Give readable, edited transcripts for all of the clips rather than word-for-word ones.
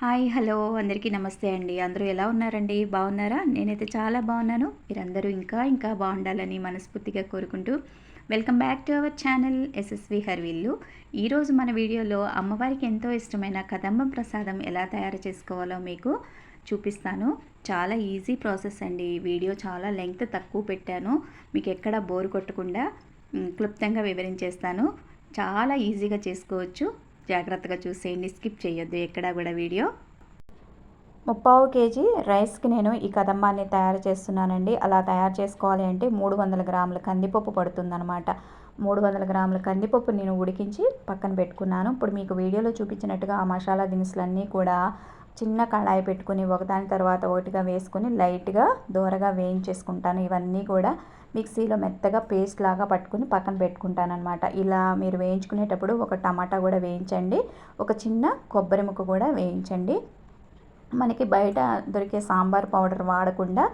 Hi hello అందరికీ నమస్తే అండి. అందరూ ఎలా ఉన్నారండి? బాగున్నారా? నేనైతే చాలా బాగున్నాను. మీరందరూ ఇంకా బాగుండాలని మనస్ఫూర్తిగా కోరుకుంటూ welcome back to our channel SSV హర్విల్లు. ఈరోజు మన వీడియోలో అమ్మవారికి ఎంతో ఇష్టమైన కదంబం ప్రసాదం ఎలా తయారు చేసుకోవాలో మీకు చూపిస్తాను. చాలా ఈజీ ప్రాసెస్ అండి. వీడియో చాలా లెంగ్త్ తక్కువ పెట్టాను. మీకు ఎక్కడ బోర్ కొట్టకుండా క్లుప్తంగా వివరించేస్తాను. చాలా ఈజీగా చేసుకోవచ్చు. జాగ్రత్తగా చూసేయండి, స్కిప్ చేయొద్దు ఎక్కడా కూడా వీడియో. 3/4 కేజీ రైస్కి నేను ఈ కదంబాన్ని తయారు చేస్తున్నానండి. అలా తయారు చేసుకోవాలి అంటే 300 గ్రాముల కందిపప్పు పడుతుందన్నమాట. 300 గ్రాముల కందిపప్పు నేను ఉడికించి పక్కన పెట్టుకున్నాను. ఇప్పుడు మీకు వీడియోలో చూపించినట్టుగా ఆ మసాలా దినుసులన్నీ కూడా చిన్న కళాయి పెట్టుకుని ఒకదాని తర్వాత ఒకటిగా వేసుకొని లైట్గా దోరగా వేయించేసుకుంటాను. ఇవన్నీ కూడా మిక్సీలో మెత్తగా పేస్ట్ లాగా పట్టుకుని పక్కన పెట్టుకుంటాను అనమాట. ఇలా మీరు వేయించుకునేటప్పుడు ఒక టమాటా కూడా వేయించండి, ఒక చిన్న కొబ్బరి ముక్క కూడా వేయించండి. మనకి బయట దొరికే సాంబార్ పౌడర్ వాడకుండా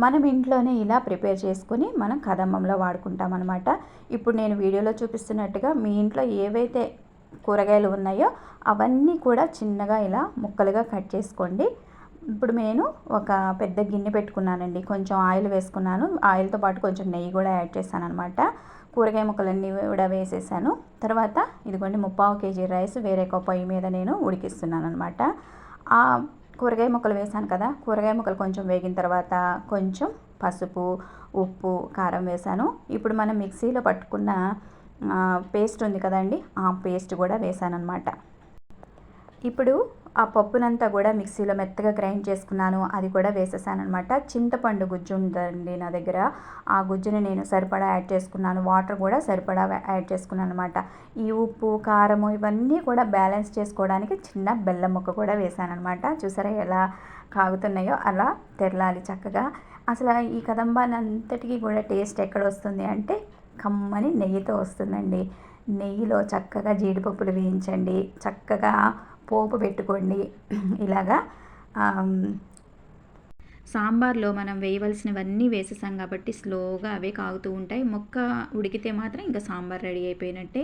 మనం ఇంట్లోనే ఇలా ప్రిపేర్ చేసుకుని మనం కదంబంలో వాడుకుంటాం అనమాట. ఇప్పుడు నేను వీడియోలో చూపిస్తున్నట్టుగా మీ ఇంట్లో ఏవైతే కూరగాయలు ఉన్నాయో అవన్నీ కూడా చిన్నగా ఇలా ముక్కలుగా కట్ చేసుకోండి. ఇప్పుడు నేను ఒక పెద్ద గిన్నె పెట్టుకున్నానండి. కొంచెం ఆయిల్ వేసుకున్నాను. ఆయిల్తో పాటు కొంచెం నెయ్యి కూడా యాడ్ చేశాను అనమాట. కూరగాయ ముక్కలన్నీ కూడా వేసేసాను. తర్వాత ఇదిగోండి 3/4 కేజీ రైస్ వేరే పొయ్యి మీద నేను ఉడికిస్తున్నాను అనమాట. ఆ కూరగాయ ముక్కలు వేసాను కదా, కూరగాయ ముక్కలు కొంచెం వేగిన తర్వాత కొంచెం పసుపు, ఉప్పు, కారం వేసాను. ఇప్పుడు మనం మిక్సీలో పట్టుకున్న పేస్ట్ ఉంది కదండి, ఆ పేస్ట్ కూడా వేసాను అనమాట. ఇప్పుడు ఆ పప్పునంతా కూడా మిక్సీలో మెత్తగా గ్రైండ్ చేసుకున్నాను, అది కూడా వేసేసాను అనమాట. చింతపండు గుజ్జు ఉందండి నా దగ్గర, ఆ గుజ్జుని నేను సరిపడా యాడ్ చేసుకున్నాను. వాటర్ కూడా సరిపడా యాడ్ చేసుకున్నాను అనమాట. ఈ ఉప్పు, కారము ఇవన్నీ కూడా బ్యాలెన్స్ చేసుకోవడానికి చిన్న బెల్లం ముక్క కూడా వేసాను అనమాట. చూసారా ఎలా కాగుతున్నాయో, అలా తెరలాలి చక్కగా. అసలు ఈ కదంబాన్ని అంతటికీ కూడా టేస్ట్ ఎక్కడ వస్తుంది అంటే కమ్మని నెయ్యితో వస్తుందండి. నెయ్యిలో చక్కగా జీడిపప్పులు వేయించండి, చక్కగా పోపు పెట్టుకోండి. ఇలాగా సాంబార్లో మనం వేయవలసినవన్నీ వేసేసాం కాబట్టి స్లోగా అవే కాగుతూ ఉంటాయి. మొక్క ఉడికితే మాత్రం ఇంకా సాంబార్ రెడీ అయిపోయినట్టే.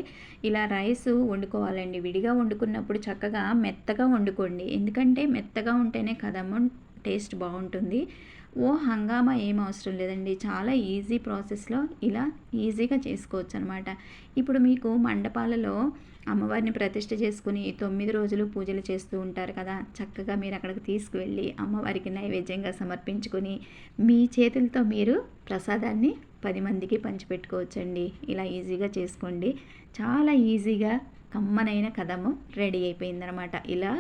ఇలా రైస్ వండుకోవాలండి. విడిగా వండుకున్నప్పుడు చక్కగా మెత్తగా వండుకోండి. ఎందుకంటే మెత్తగా ఉంటేనే కదమ్మం టేస్ట్ బాగుంటుంది. హంగామా ఏం అవసరం లేదండి. చాలా ఈజీ ప్రాసెస్లో ఇలా ఈజీగా చేసుకోవచ్చు అనమాట. ఇప్పుడు మీకు మండపాలలో అమ్మవారిని ప్రతిష్ఠ చేసుకుని 9 రోజులు పూజలు చేస్తూ ఉంటారు కదా, చక్కగా మీరు అక్కడికి తీసుకువెళ్ళి అమ్మవారికి నైవేద్యంగా సమర్పించుకొని మీ చేతులతో మీరు ప్రసాదాన్ని 10 మందికి పంచిపెట్టుకోవచ్చండి. ఇలా ఈజీగా చేసుకోండి. చాలా ఈజీగా కమ్మనైన కదమ్మం రెడీ అయిపోయిందనమాట. ఇలా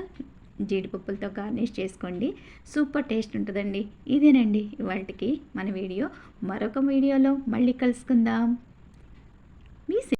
జీడిపప్పులతో గార్నిష్ చేసుకోండి. సూపర్ టేస్ట్ ఉంటుందండి. ఇదేనండి ఇవాళకి మన వీడియో. మరొక వీడియోలో మళ్ళీ కలుసుకుందాం. మీ